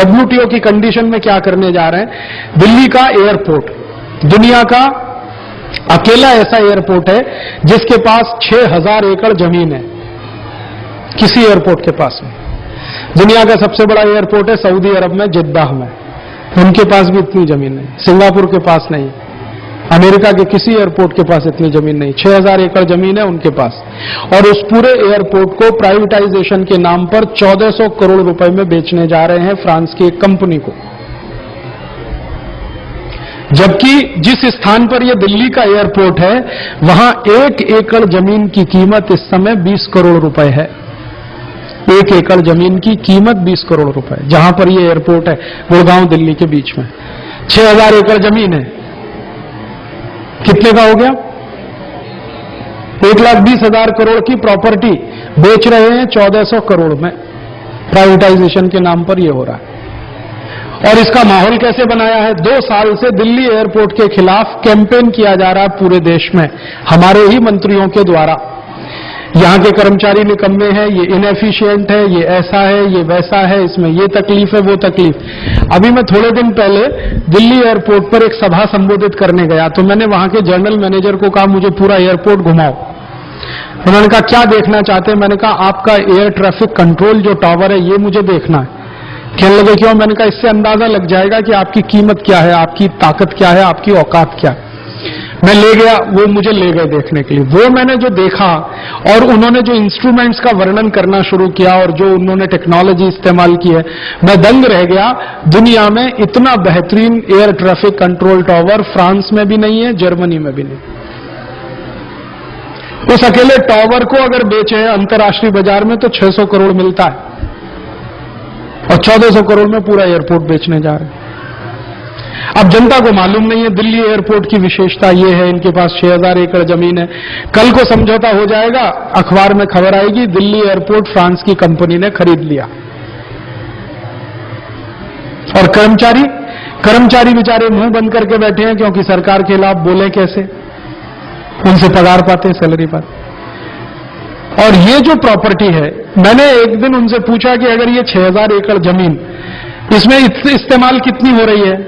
WTO की condition में क्या करने जा रहे हैं। दिल्ली का एयरपोर्ट दुनिया का अकेला ऐसा एयरपोर्ट है जिसके पास 6000 एकड़ जमीन है, किसी एयरपोर्ट के पास नहीं। दुनिया का सबसे बड़ा एयरपोर्ट है सऊदी अरब में, जिद्दाह में, उनके पास भी इतनी जमीन नहीं। सिंगापुर के पास नहीं, अमेरिका के किसी एयरपोर्ट के पास इतनी जमीन नहीं। 6000 एकड़ जमीन है उनके पास, और उस पूरे एयरपोर्ट को प्राइवेटाइजेशन के नाम पर 1400 करोड़ रुपए में बेचने जा रहे हैं फ्रांस की एक कंपनी को। जबकि जिस स्थान पर यह दिल्ली का एयरपोर्ट है वहां 1 एकड़ जमीन की कीमत इस समय 20 करोड़ रुपए है। 1 एकड़ जमीन की कीमत 20 करोड़ रुपए, जहां पर यह एयरपोर्ट है गुड़गांव दिल्ली के बीच में। 6000 एकड़ जमीन है, कितने का हो गया? 1,20,000 करोड़ की प्रॉपर्टी बेच रहे हैं 1400 करोड़ में। प्राइवेटाइजेशन के नाम पर यह हो रहा है। और इसका माहौल कैसे बनाया है? 2 साल से दिल्ली एयरपोर्ट के खिलाफ कैंपेन किया जा रहा है पूरे देश में, हमारे ही मंत्रियों के द्वारा। यहां के कर्मचारी निकम्मे हैं, ये इनएफिशिएंट है, ये ऐसा है, ये वैसा है, इसमें ये तकलीफ है, वो तकलीफ। अभी मैं थोड़े दिन पहले दिल्ली एयरपोर्ट पर एक सभा संबोधित करने गया, तो मैंने वहां के जनरल मैनेजर को कहा मुझे पूरा एयरपोर्ट घुमाओ। उन्होंने कहा क्या देखना चाहते हैं? मैंने कहा आपका एयर ट्रैफिक कंट्रोल जो टावर है ये मुझे देखना है। कहने लगे क्यों? मैंने कहा इससे अंदाजा लग जाएगा कि आपकी कीमत क्या है, आपकी ताकत क्या है, आपकी औकात क्या है। मैं ले गया, वो मुझे ले गए देखने के लिए। वो मैंने जो देखा और उन्होंने जो इंस्ट्रूमेंट्स का वर्णन करना शुरू किया और जो उन्होंने टेक्नोलॉजी इस्तेमाल की है, मैं दंग रह गया। दुनिया में इतना बेहतरीन air traffic control tower France में भी नहीं है, जर्मनी में भी नहीं। उस अकेले टावर को अगर बेचे अंतर्राष्ट्रीय बाजार में तो 600 करोड़ मिलता है, और 1400 करोड़ में पूरा एयरपोर्ट बेचने जा रहे हैं। अब जनता को मालूम नहीं है दिल्ली एयरपोर्ट की विशेषता यह है, इनके पास 6000 एकड़ जमीन है। कल को समझौता हो जाएगा, अखबार में खबर आएगी दिल्ली एयरपोर्ट फ्रांस की कंपनी ने खरीद लिया। और कर्मचारी बेचारे मुंह बंद करके बैठे हैं, क्योंकि सरकार के खिलाफ बोले कैसे, उनसे पगार पाते हैं, सैलरी पाते। और ये जो प्रॉपर्टी है, मैंने एक दिन उनसे पूछा कि अगर ये 6000 एकड़ जमीन, इसमें इस्तेमाल कितनी हो रही है?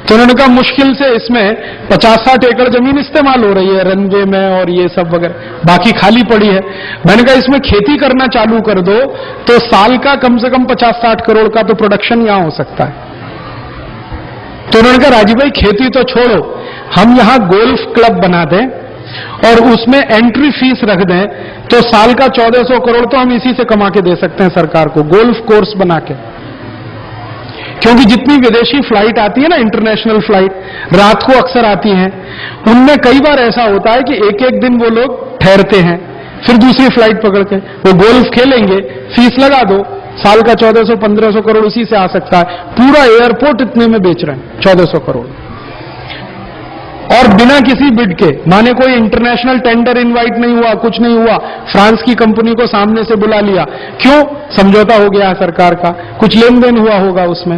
तो उन्होंने कहा मुश्किल से इसमें 50-60 एकड़ जमीन इस्तेमाल हो रही है रनवे में और ये सब वगैरह, बाकी खाली पड़ी है। मैंने कहा इसमें खेती करना चालू कर दो तो साल का कम से कम 50-60 करोड़ का तो प्रोडक्शन यहां हो सकता है। तो उन्होंने कहा राजीव भाई खेती तो छोड़ो, हम यहां गोल्फ क्लब बना दें और उसमें एंट्री फीस रख दें तो साल का 1400 करोड़ तो हम इसी से कमा के दे सकते हैं सरकार को, गोल्फ कोर्स बना के। क्योंकि जितनी विदेशी फ्लाइट आती है ना, इंटरनेशनल फ्लाइट रात को अक्सर आती हैं, उनमें कई बार ऐसा होता है कि एक एक दिन वो लोग ठहरते हैं, फिर दूसरी फ्लाइट पकड़ के वो गोल्फ खेलेंगे, फीस लगा दो, साल का 1400-1500 करोड़ उसी से आ सकता है। पूरा एयरपोर्ट इतने में बेच रहे हैं, 1400 करोड़, और बिना किसी बिड के। माने कोई इंटरनेशनल टेंडर इनवाइट नहीं हुआ, कुछ नहीं हुआ, फ्रांस की कंपनी को सामने से बुला लिया। क्यों? समझौता हो गया सरकार का, कुछ लेन देन हुआ होगा उसमें।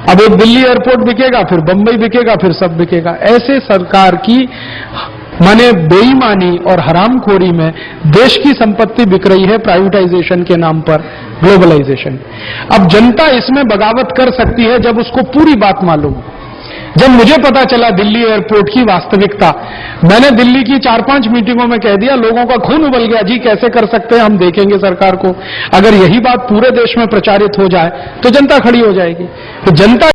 अब एक दिल्ली एयरपोर्ट बिकेगा, फिर बंबई बिकेगा, फिर सब बिकेगा। ऐसे सरकार की माने बेईमानी और हरामखोरी में देश की संपत्ति बिक रही है प्राइवेटाइजेशन के नाम पर, ग्लोबलाइजेशन। अब जनता इसमें बगावत कर सकती है जब उसको पूरी बात मालूम। जब मुझे पता चला दिल्ली एयरपोर्ट की वास्तविकता, मैंने दिल्ली की 4-5 मीटिंगों में कह दिया, लोगों का खून उबल गया, जी कैसे कर सकते हैं, हम देखेंगे सरकार को। अगर यही बात पूरे देश में प्रचारित हो जाए तो जनता खड़ी हो जाएगी। तो जनता